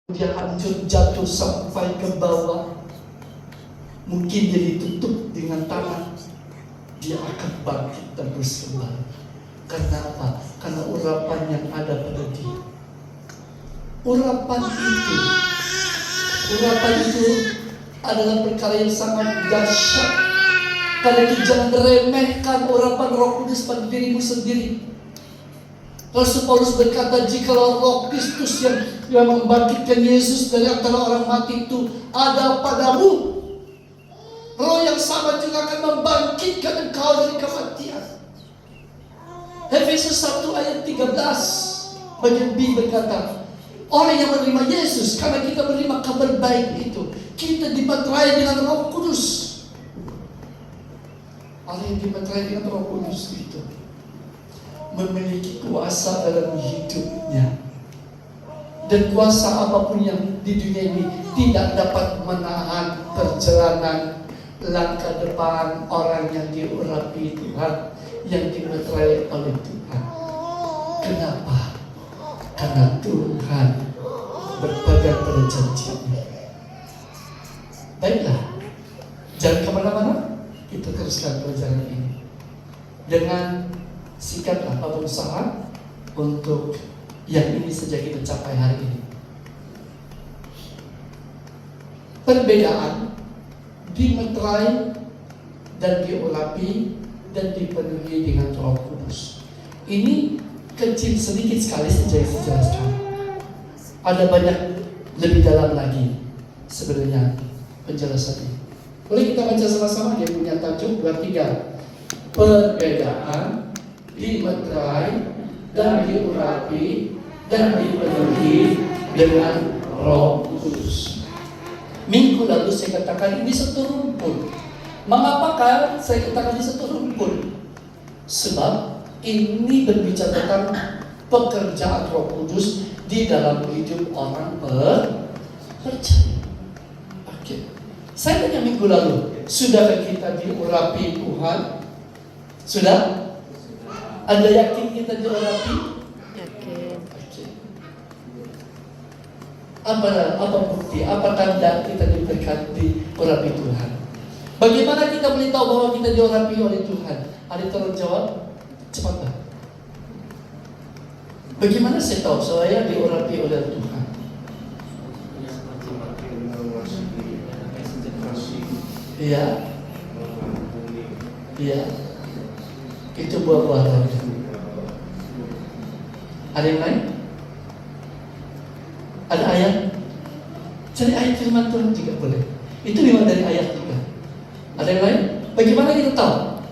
dia hancur jatuh sampai ke bawah, mungkin dia ditutup dengan tanah, dia akan bangkit dan bersembah. Karena apa? Karena urapan yang ada pada dia. Urapan itu adalah perkara yang sangat dahsyat. Karena itu jangan remehkan urapan Roh Kudus pada dirimu sendiri. Rasul Paulus berkata, jikalau Roh Kristus yang membangkitkan Yesus dari antara orang mati itu ada padamu, Roh yang sama juga akan membangkitkan engkau dari kematian. Efesus 1 ayat 13 bagian B berkata, orang yang menerima Yesus, karena kita menerima kabar baik itu, kita dimeterai dengan Roh Kudus. Orang yang dimeterai dengan Roh Kudus itu memiliki kuasa dalam hidupnya, dan kuasa apapun yang di dunia ini tidak dapat menahan perjalanan langkah depan orang yang diurapi Tuhan, yang dimeterai oleh Tuhan. Kenapa? Karena Tuhan berpegang pada janji-Nya. Baiklah, jangan kemana-mana, kita teruskan perjalanan ini dengan sikaplah berusaha untuk yang ini saja kita capai hari ini. Perbedaan dimeterai dan diurapi dan dipenuhi dengan Roh Kudus. Ini kecil sedikit sekali saja yang saya jelaskan. Ada banyak lebih dalam lagi sebenarnya penjelasannya. Boleh kita baca sama-sama, dia punya tajuk 2-3. Perbedaan dimeterai dan diurapi dan dipenuhi dengan Roh Kudus. Minggu lalu saya katakan ini satu rumpun. Mengapakah saya katakan ini satu rumpun? Sebab ini berbicara tentang pekerjaan Roh Kudus di dalam hidup orang percaya. Oke. Saya tanya minggu lalu, sudahkah kita diurapi Tuhan? Sudah? Anda yakin kita diurapi? Yakin. Apa bukti? Apa tanda kita diberkati diurapi Tuhan? Bagaimana kita boleh tahu bahwa kita diurapi oleh Tuhan? Ada tolong jawab? Cepatlah. Bagaimana saya tahu saya diurapi oleh Tuhan? Iya. Iya. Itu buah-buahan. Ada yang lain? Ada ayat? Cari ayat firman Tuhan juga boleh. Itu memang dari ayat juga. Ada yang lain? Bagaimana kita tahu?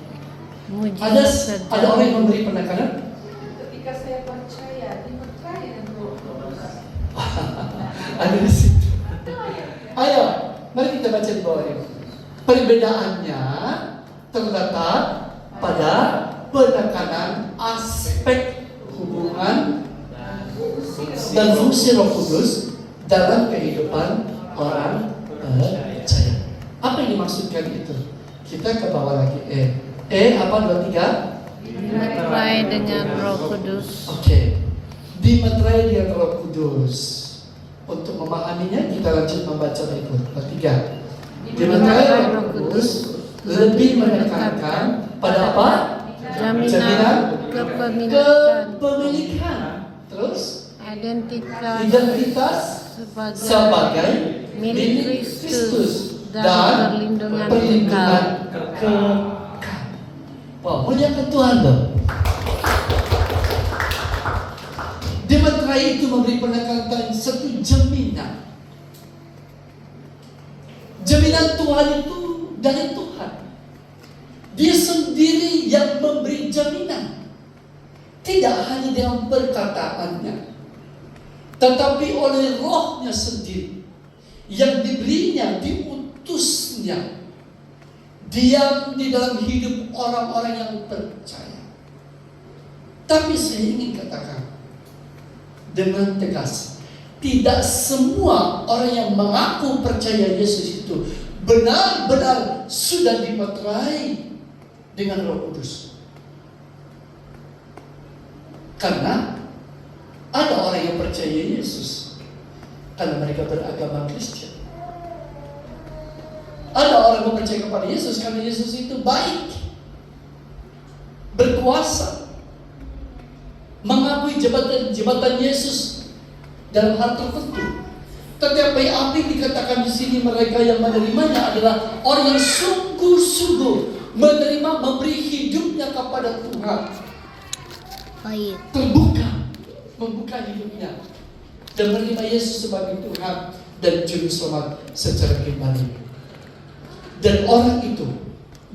Ada orang yang memberi penekanan? Ketika saya percaya, dimeterai dengan Roh Kudus. Ada di situ. Ayo, mari kita baca di bawah ini. Perbedaannya terletak pada penekanan aspek hubungan dan fungsi Roh Kudus dalam kehidupan orang percaya. Apa yang dimaksudkan itu? Kita ke bawah lagi. Apa 2-3? Dimeterai dengan Roh Kudus. Oke. Dimeterai dengan Roh Kudus. Untuk memahaminya kita lanjut membaca berikut. 3. Dimeterai Roh Kudus lebih menekankan pada apa? Jaminan Kepemilikan. Terus identitas sebagai milik Kristus dan perlindungan kekal. Wow, muliakan Tuhan loh. Dimeterai itu memberi penekanan satu jaminan. Jaminan Tuhan itu dari Tuhan. Dia sendiri yang memberi jaminan. Tidak hanya dengan perkataannya, tetapi oleh Roh-Nya sendiri yang diberinya, diutusnya, diam di dalam hidup orang-orang yang percaya. Tapi saya ingin katakan dengan tegas, tidak semua orang yang mengaku percaya Yesus itu benar-benar sudah dimeterai dengan Roh Kudus. Karena ada orang yang percaya Yesus, karena mereka beragama Kristen. Ada orang yang percaya kepada Yesus karena Yesus itu baik, berkuasa, mengakui jabatan Yesus dalam hal tertentu. Tetapi apa yang dikatakan di sini, mereka yang menerimanya adalah orang yang sungguh-sungguh menerima, memberi hidupnya kepada Tuhan. Baik. Terbuka, membuka hidupnya dan menerima Yesus sebagai Tuhan dan Juru Selamat secara pribadi. Dan orang itu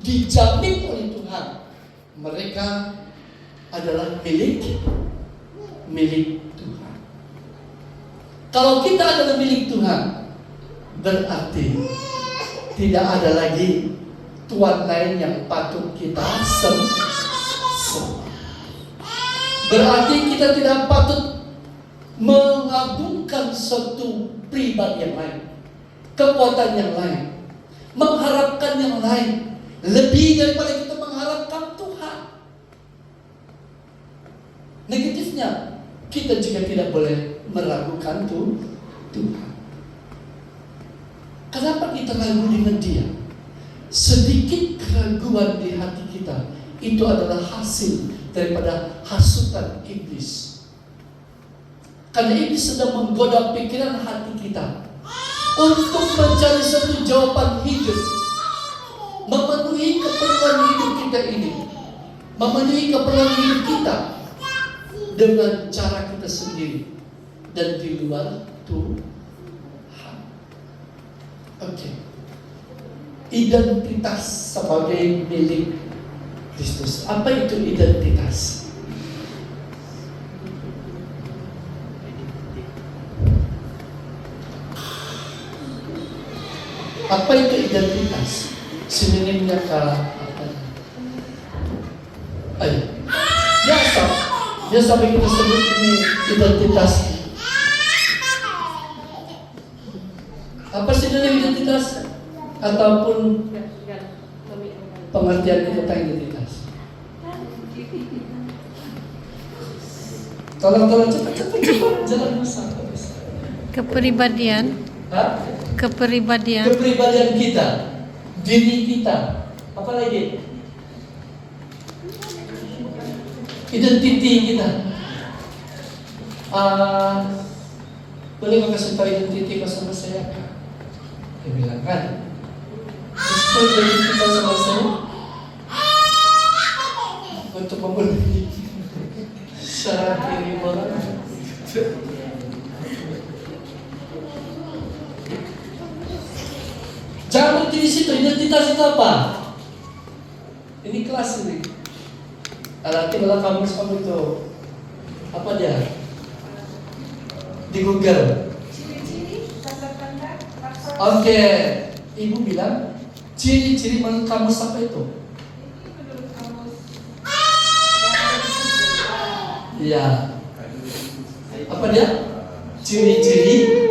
dijamin oleh Tuhan, mereka adalah milik Tuhan. Kalau kita adalah milik Tuhan, berarti tidak ada lagi tuan lain yang patut kita sembah. Berarti kita tidak patut mengagungkan suatu pribadi yang lain, kekuatan yang lain, mengharapkan yang lain lebih daripada kita mengharapkan Tuhan. Negatifnya, kita juga tidak boleh meragukan Tuhan. Kenapa kita ragu dengan Dia? Sedikit keraguan di hati kita itu adalah hasil daripada hasutan iblis. Karena iblis sedang menggoda pikiran hati kita untuk mencari satu jawaban hidup, memenuhi keperluan hidup kita ini, memenuhi keperluan hidup kita dengan cara kita sendiri dan di luar Tuhan. Oke. Identitas sebagai milik Kristus. Apa itu identitas? Apa itu identitas? Sinonimnya apa? Ayo. Biasa kita sebut ini identitas. Apa sinonim identitas? Ataupun pengertian kita tentang identitas. Tolong cepat jalan masa. Kepribadian. Hah? Kepribadian kita, diri kita, apa lagi? Identiti kita. Boleh kau kasih tahu identiti kau sama saya? Dia bilang kan, kasih tahu identiti kau sama saya untuk memenuhi syarat ini orang. Jangan berhenti di situ. Identitas itu apa? Ini kelas ini. Nanti malah kamus kamu itu apa dia? Di Google. Ciri-ciri, tanda-tanda, Oke, Ibu bilang ciri-ciri menurut kamus apa itu? Ini menurut kamus. Iya. Apa dia? Ciri-ciri,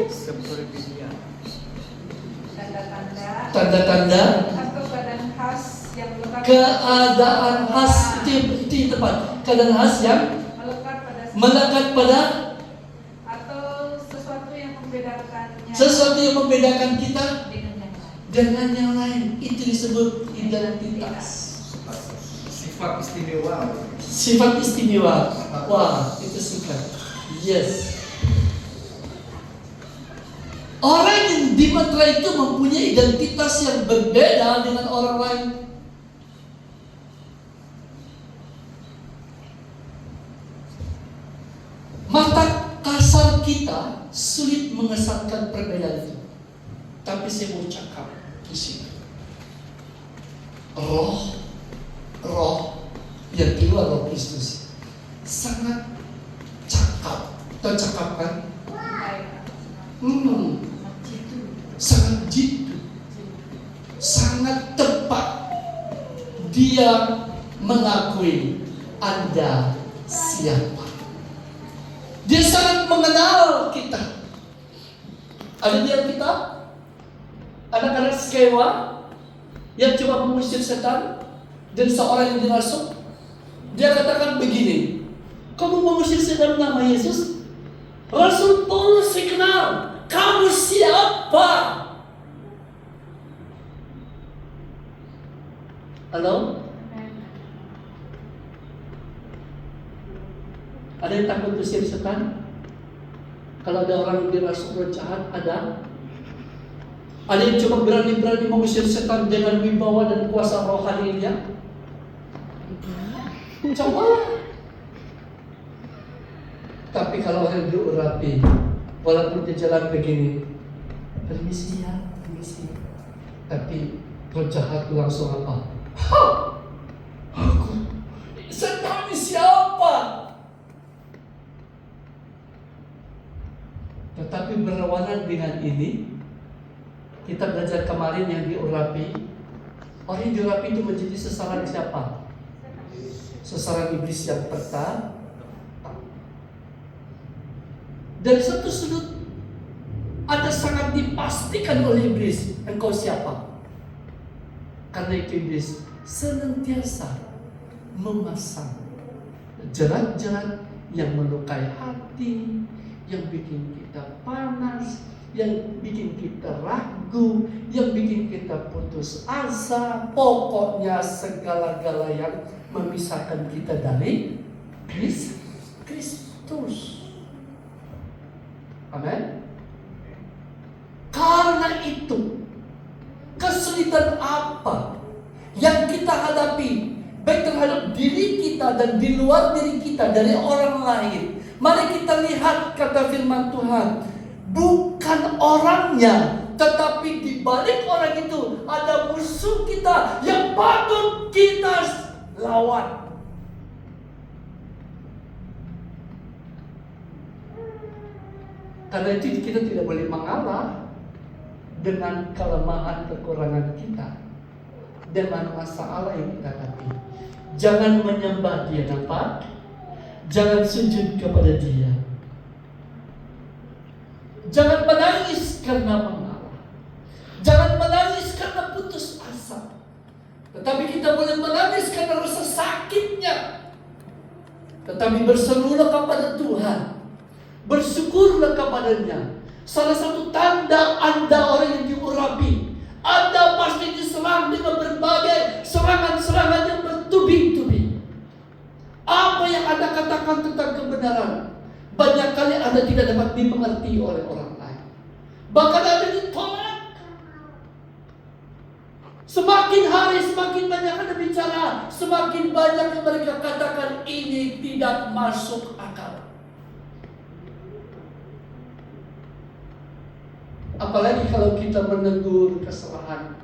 tanda-tanda, Atau keadaan khas yang melekat keadaan khas itu tepat. Keadaan khas yang melekat pada atau sesuatu yang membedakannya membedakan kita dengan yang lain. dengan yang lain. Itu disebut identitas. Sifat istimewa. Wah, itu sifat. Yes. Orang yang di matra itu mempunyai identitas yang berbeda dengan orang lain. Mata kasar kita sulit mengesankan perbedaan itu. Tapi saya mau cakap di sini. Roh yang keluar Roh Kristus sangat cakap. Tahu cakap kan? Sangat jitu, sangat tepat. Dia mengakui Anda siapa. Dia sangat mengenal kita. Ada di kita anak-anak Skewa yang coba mengusir setan dan seorang yang dirasuk. Dia katakan begini, kamu mengusir setan nama Yesus? Rasul Paulus saya kenal. Kamu siapa? Halo? Ada yang takut usir setan? Kalau ada orang yang dirasuk roh jahat, ada? Ada yang coba berani-berani mengusir setan dengan wibawa dan kuasa rohaninya? Coba. Tapi kalau orang diurapi, walaupun dia jalan begini, permisi ya, permisi. Tapi roh jahat itu langsung apa? Ha! Aku, setan ini siapa? Tetapi berlawanan dengan ini, kita belajar kemarin yang diurapi. Orang yang diurapi itu menjadi sasaran siapa? Sasaran iblis yang pertama. Dari satu sudut ada sangat dipastikan oleh iblis, engkau siapa? Karena itu iblis senantiasa memasang jerat-jerat yang melukai hati, yang bikin kita panas, yang bikin kita ragu, yang bikin kita putus asa. Pokoknya segala-gala yang memisahkan kita dari Kristus. Amin. Karena itu, kesulitan apa yang kita hadapi, baik terhadap diri kita dan di luar diri kita, dari orang lain, mari kita lihat kata firman Tuhan. Bukan orangnya, tetapi di balik orang itu ada musuh kita yang patut kita lawan. Karena itu kita tidak boleh mengalah dengan kelemahan kekurangan kita, dengan masalah yang kita hadapi. Jangan menyembah dia, nampak? Jangan sujud kepada dia. Jangan menangis karena mengalah. Jangan menangis karena putus asa. Tetapi kita boleh menangis karena rasa sakitnya. Tetapi berserulah kepada Tuhan. Bersyukurlah kepadanya. Salah satu tanda Anda orang yang diurapi, Anda pasti diserang dengan berbagai serangan-serangan yang bertubi-tubi. Apa yang Anda katakan tentang kebenaran, banyak kali Anda tidak dapat dimengerti oleh orang lain. Bahkan Anda ditolak. Semakin hari semakin banyak Anda bicara, semakin banyak yang mereka katakan ini tidak masuk akal. Apalagi kalau kita menegur kesalahan,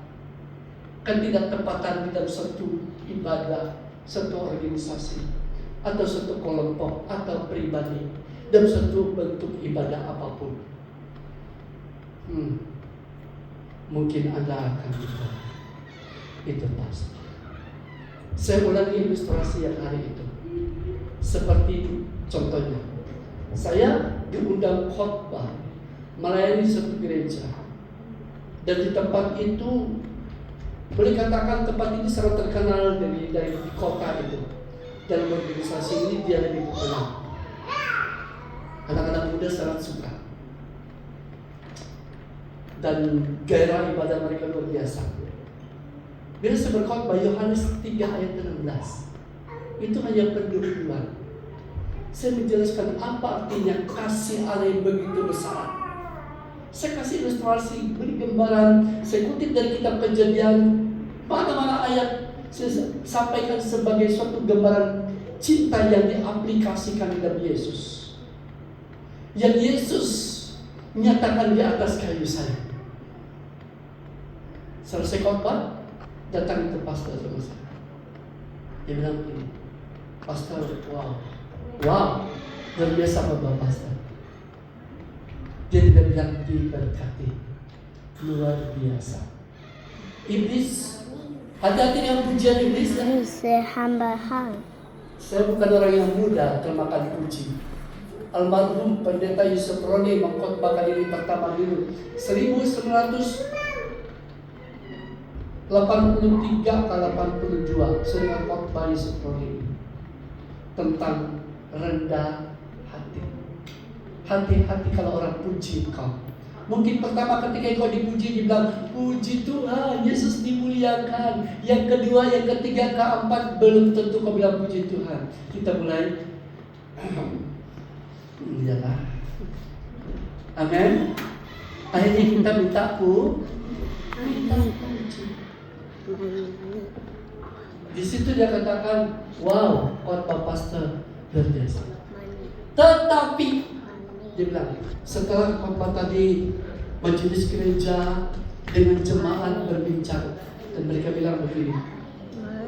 ketidaktepatan di dalam satu ibadah, satu organisasi, atau satu kelompok, atau pribadi, dalam satu bentuk ibadah apapun. Mungkin Anda akan lupa. Itu pasti. Saya ulangi ilustrasi yang hari itu. Seperti contohnya, saya diundang khotbah melayani satu gereja, dan di tempat itu boleh katakan tempat ini sangat terkenal dari kota itu. Dalam organisasi ini dia lebih terkenal. Anak-anak muda sangat suka, dan gairah ibadah mereka luar biasa. Bila saya berkhotbah Yohanes 3 ayat 16, itu hanya pendahuluan. Saya menjelaskan apa artinya kasih Allah yang begitu besar. Saya kasih ilustrasi, beri gambaran. Saya kutip dari kitab Kejadian, mana-mana ayat saya sampaikan sebagai suatu gambaran cinta yang diaplikasikan dalam Yesus. Yang Yesus nyatakan di atas kayu salib. Selesai khotbah, datang itu pastor sama saya. Dia bilang begini, pastor, wow, luar biasa Bapak pastor. Dia tidak bilang diberkati, luar biasa. Iblis, hati-hati dengan pujian iblis. Saya bukan orang yang muda termakan puji. Almarhum Pendeta Yusuf Roni mengkhotbahkan ini pertama dulu 1983 ke 82. Saya dengar khotbah Yusuf Roni tentang rendah hati. Hati-hati kalau orang puji engkau. Mungkin pertama ketika kau dipuji, dibilang, puji Tuhan, Yesus dimuliakan. Yang kedua, yang ketiga, keempat, belum tentu kau bilang puji Tuhan. Kita mulai, iyalah. Amin. Akhirnya kita minta puji. Di situ dia katakan, wow, khotbah pastor luar biasa. Tetapi dia bilang, setelah khotbah tadi, majelis gereja dengan jemaat berbincang, dan mereka bilang begini,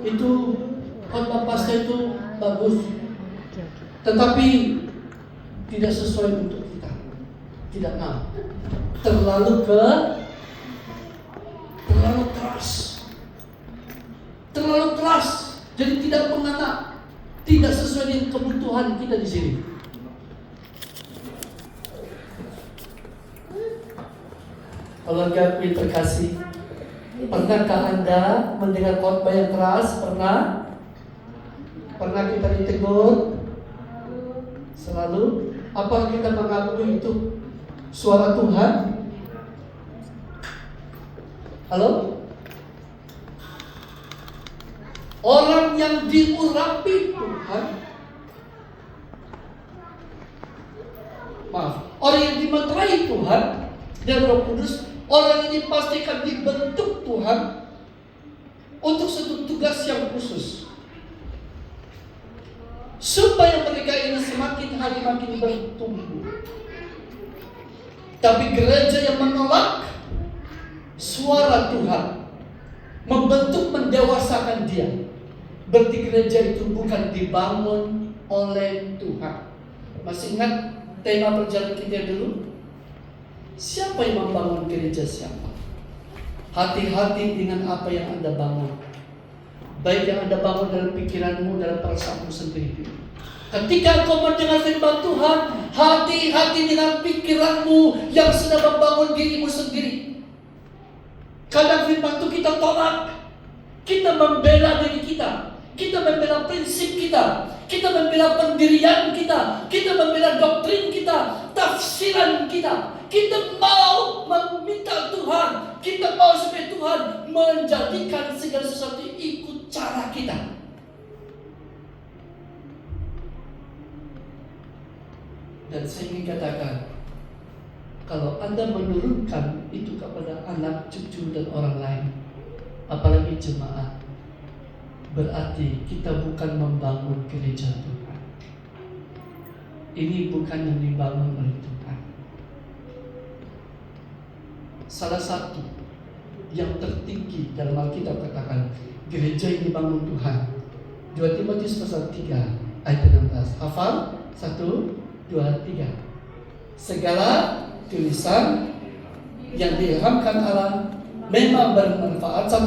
itu khotbah pastor itu bagus, tetapi tidak sesuai untuk kita, tidak mau, terlalu keras, jadi tidak mengena, tidak sesuai dengan kebutuhan kita di sini. Keluarga yang terkasih, pernahkah Anda mendengar khotbah yang keras? Pernah? Pernah kita ditegur? Selalu? Apa kita mengakui itu suara Tuhan? Halo? Orang yang diurapi Tuhan, orang yang dimeterai Tuhan dan Roh Kudus, orang ini pasti akan dibentuk Tuhan untuk satu tugas yang khusus, supaya mereka ini semakin hari makin bertumbuh. Tapi gereja yang menolak suara Tuhan, membentuk, mendewasakan dia, berarti gereja itu bukan dibangun oleh Tuhan. Masih ingat tema perjalanan kita dulu? Siapa yang membangun gereja siapa? Hati-hati dengan apa yang Anda bangun. Baik yang Anda bangun dalam pikiranmu, dalam perasaanmu sendiri. Ketika kau mendengar firman Tuhan, hati-hati dengan pikiranmu yang sedang membangun dirimu sendiri. Kadang firman itu kita tolak, kita membela diri kita membela prinsip kita membela pendirian kita membela doktrin kita, tafsiran kita mau meminta Tuhan, kita mau supaya Tuhan menjadikan segala sesuatu ikut cara kita. Dan saya ingin katakan, kalau Anda menurunkan itu kepada anak, cucu, dan orang lain, apalagi jemaat, berarti kita bukan membangun gereja Tuhan. Ini bukan yang dibangun oleh Tuhan. Salah satu yang tertinggi dalam Alkitab katakan, gereja yang dibangun Tuhan. 2 Timotius pasal 3 ayat 16. Hafal? 1, 2, 3. Segala tulisan yang diilhamkan Allah memang bermanfaat. 1,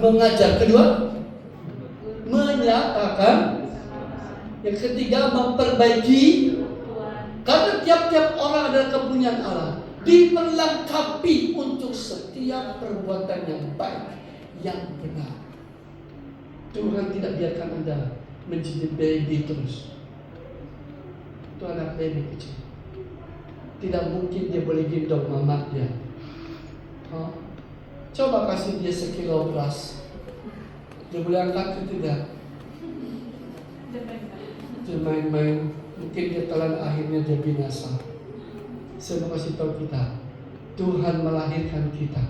mengajar. 2, menyatakan. Yang ketiga, memperbaiki. Karena tiap-tiap orang adalah kepunyaan Allah, diperlengkapi untuk setiap perbuatan yang baik, yang benar. Tuhan tidak biarkan Anda menjadi baby terus. Itu anak baby kecil, tidak mungkin dia boleh gendong mama dia. Coba kasih dia sekilo beras, dia boleh angkat itu tidak? Dia main-main, mungkin dia telan, akhirnya dia binasa. Saya mau kasih tahu kita, Tuhan melahirkan kita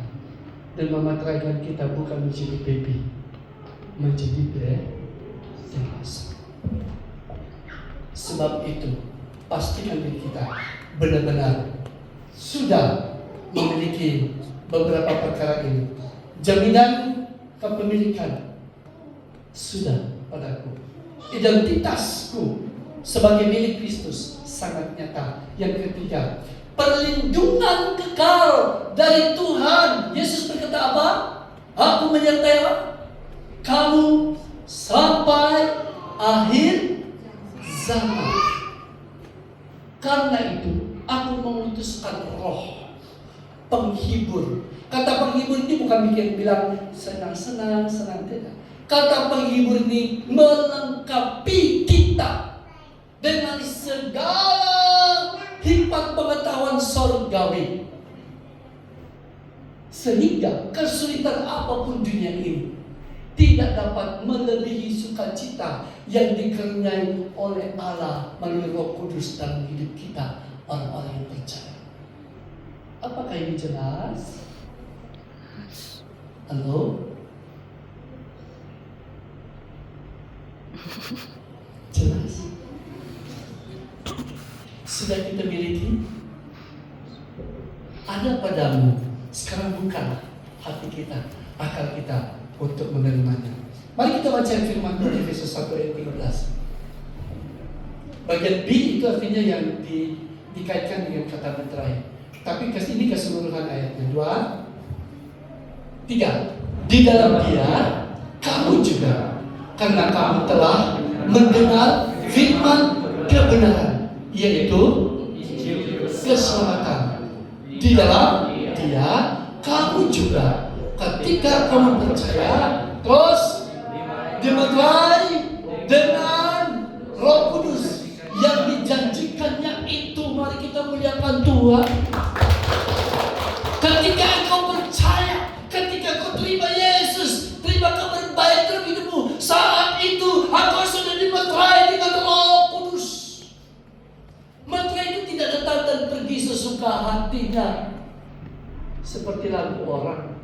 dan memateraikan kita bukan menjadi baby, menjadi dewasa. Sebab itu, pastikan diri kita benar-benar sudah memiliki beberapa perkara ini. Jaminan kepemilikan sudah padaku. Identitasku sebagai milik Kristus sangat nyata. Yang ketiga, perlindungan kekal dari Tuhan. Yesus berkata apa? Aku menyertai kamu sampai akhir zaman. Karena itu aku mengutuskan Roh penghibur. Kata penghibur ini bukan bilang senang-senang, senang tidak. Kata penghibur ini melengkapi kita dengan segala tempat pengetahuan surgawi. Sehingga kesulitan apapun dunia ini tidak dapat melebihi sukacita yang dikaruniai oleh Allah melalui Roh Kudus dalam hidup kita, orang-orang yang percaya. Apakah ini jelas? Halo? Jelas? Sudah kita miliki? Ada padamu. Sekarang buka hati kita, akal kita untuk menerimanya. Mari kita baca firman Tuhan Efesus 1 ayat 13. Bagian B itu artinya yang dikaitkan dengan kata meterai. Tapi ini keseluruhan ayatnya. 2, 3. Di dalam Dia kamu juga, karena kamu telah mendengar firman kebenaran, yaitu keselamatan. Di dalam Dia kamu juga, ketika kamu percaya, terus dimeterai dengan Roh Kudus yang dijanjikannya itu. Mari kita muliakan Tuhan. Ketika engkau percaya, ketika kau terima Yesus, terima kabar baik dalam hidupmu, saat itu engkau sudah dimeterai dengan Roh Kudus. Meterai itu tidak datang dan pergi sesuka hatinya, seperti lagu orang.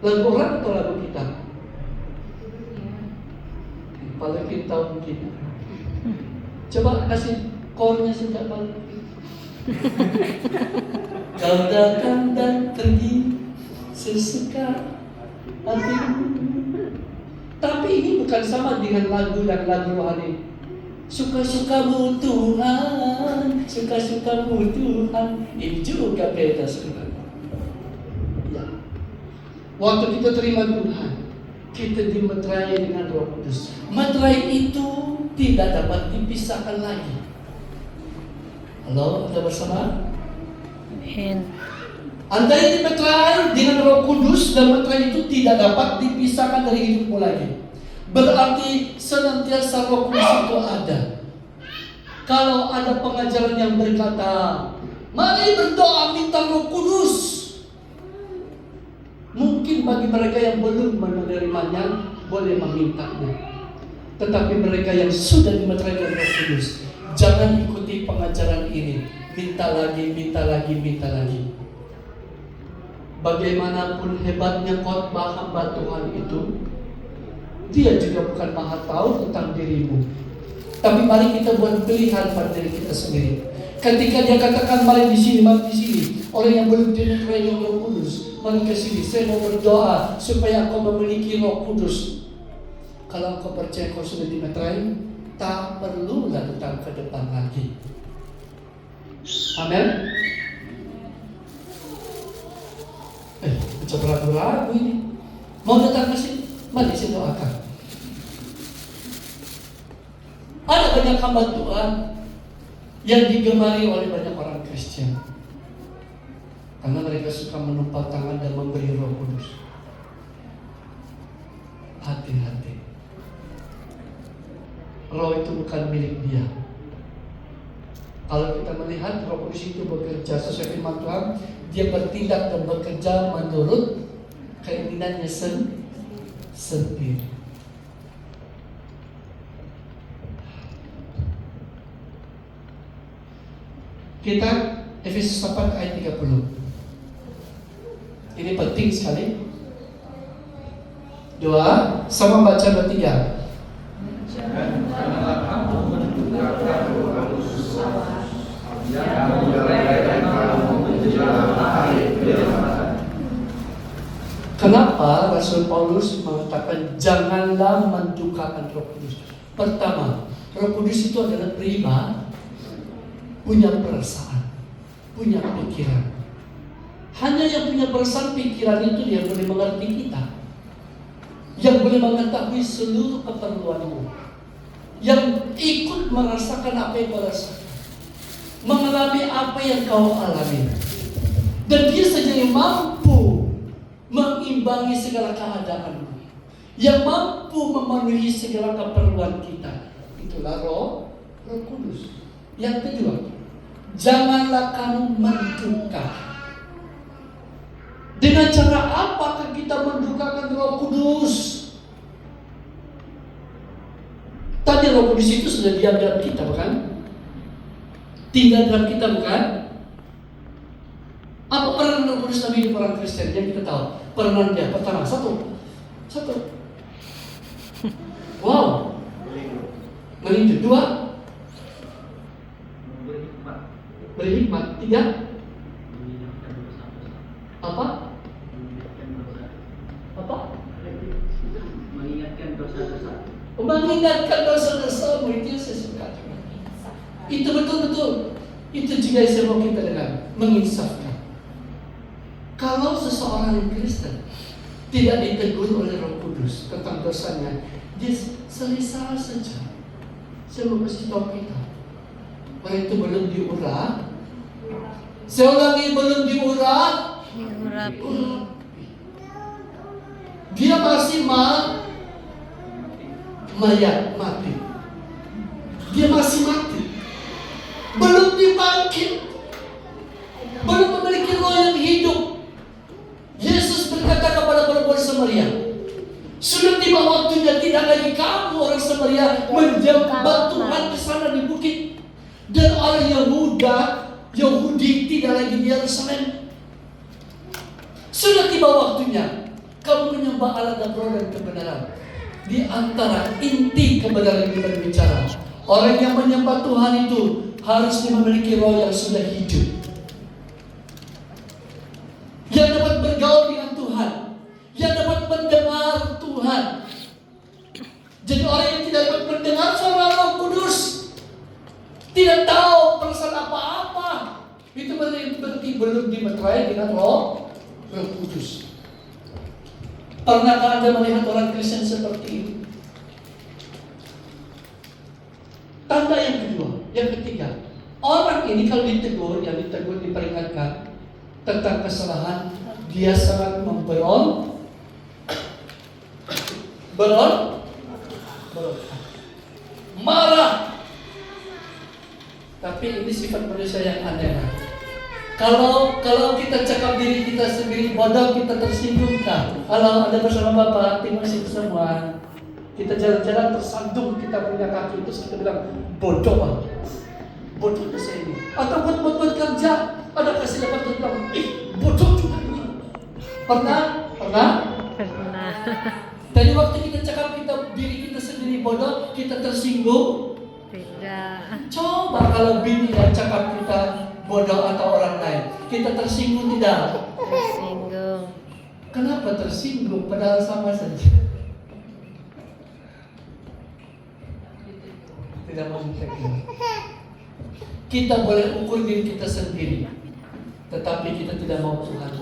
Lagu orang atau lagu kita? Paling kita mungkin. Coba kasih chordnya sejak paling. Kau datang dan pergi sesuka hatimu. Tapi ini bukan sama dengan lagu dan lagu rohani. Suka-sukamu Tuhan, suka-sukamu Tuhan. Ini juga beda sebenarnya. Ya. Waktu kita terima Tuhan, kita dimeterai dengan Roh Kudus. Meterai itu tidak dapat dipisahkan lagi. Halo, Anda bersama? Amen. Anda ini dimeterai dengan Roh Kudus, dan meterai itu tidak dapat dipisahkan dari hidupmu lagi. Berarti senantiasa Roh Kudus itu ada. Kalau ada pengajaran yang berkata, mari berdoa minta Roh Kudus, mungkin bagi mereka yang belum menerimanya boleh memintanya. Tetapi mereka yang sudah dimeterai dengan Roh Kudus, jangan ikuti pengajaran ini. Minta lagi, minta lagi, minta lagi. Bagaimanapun hebatnya khotbah hamba Tuhan itu, dia juga bukan maha tahu tentang dirimu. Tapi mari kita buat pilihan pada diri kita sendiri. Ketika dia katakan mari di sini, mari di sini, orang yang belum dimeterai dengan Roh Kudus, mari ke sini. Saya mau berdoa supaya kau memiliki Roh Kudus. Kalau kau percaya kau sudah dimeterai, tak perlulah datang ke depan lagi. Amin. Baca ragu-ragu ini. Mau datang ke sini? Mari saya doakan. Ada banyak hamba Tuhan yang digemari oleh banyak orang Kristen, karena mereka suka menumpang tangan dan memberi Roh Kudus. Hati-hati. Roh itu bukan milik dia. Kalau kita melihat Roh Kudus itu bekerja sesuai firman Tuhan, dia bertindak dan bekerja menurut keinginannya sendiri. Kita Efesus 4 ayat 30. Ini penting sekali. 2, sama baca 2, 3. Kenapa Rasul Paulus mengatakan janganlah mendukakan Roh Kudus? Pertama, Roh Kudus itu adalah pribadi, punya perasaan, punya pikiran. Hanya yang punya perasaan pikiran itu yang boleh mengerti kita, yang boleh mengetahui seluruh keperluanmu, yang ikut merasakan apa yang kau rasakan, mengalami apa yang kau alami. Dan dia saja yang mampu mengimbangi segala keadaanmu, yang mampu memenuhi segala keperluan kita. Itulah Roh Kudus. Yang kedua, Janganlah kamu menduka. Dengan cara apakah kita mendukakan Roh Kudus? Tadi Roh Kudus itu sudah diam dalam kita, bukan? Tinggal dalam kita, bukan? Apa peranan Roh Kudus dalam hidup orang Kristen yang kita tahu? Peranan dia pertama, satu. Wow. Melindu. Dua. Berhikmat. Tiga. Apa? Mengingatkan dosa-dosamu. Itu yang saya suka. Itu betul-betul. Itu juga yang saya mau kita dengar. Menginsafkan. Kalau seseorang Kristen tidak ditegur oleh Roh Kudus tentang dosanya, dia selesai saja. Saya mau kasih tahu kita, orang itu belum diurah. Saya ulangi, belum diurah. Diurapi. Dia masih mayat, mati. Dia masih mati. Belum dibangkit. Belum memiliki roh yang hidup. Yesus berkata kepada perempuan Samaria, sudah tiba waktunya tidak lagi kamu orang Samaria menjambat Tuhan ke sana di bukit, dan orang Yahudi tidak lagi di Yerusalem. Sudah tiba waktunya kamu menyembah Allah dan roh dan kebenaran. Di antara inti kebenaran yang kita bicara, orang yang menyembah Tuhan itu harus memiliki roh yang sudah hidup, yang dapat bergaul dengan Tuhan, yang dapat mendengar Tuhan. Jadi orang yang tidak dapat mendengar suara Roh Kudus, tidak tahu perasaan apa-apa, itu berarti belum dimeterai dengan Roh Kudus. Pernahkah Anda melihat orang Kristen seperti itu? Tanda yang kedua, yang ketiga, orang ini kalau ditegur, diperingatkan tentang kesalahan, dia sangat marah. Tapi ini sifat manusia yang aneh. Kalau kita cakap diri kita sendiri bodoh, kita tersinggung kan? Kalau ada bersama Bapak, terima kasih semua. Kita jalan-jalan tersandung, kita punya kaki, terus kita bilang bodoh Bang. Bodoh itu saya ini. Atau buat kerja, ada kasih dapat tentang, bodoh juga ini. Pernah? Tadi waktu kita cakap diri kita sendiri bodoh, kita tersinggung. Tidak. Coba kalau bini yang cakap kita bodoh atau orang lain, kita tersinggung tidak? Tersinggung. Kenapa tersinggung? Padahal sama saja. Tidak mau ditegur. Kita boleh ukur diri kita sendiri, tetapi kita tidak mau Tuhan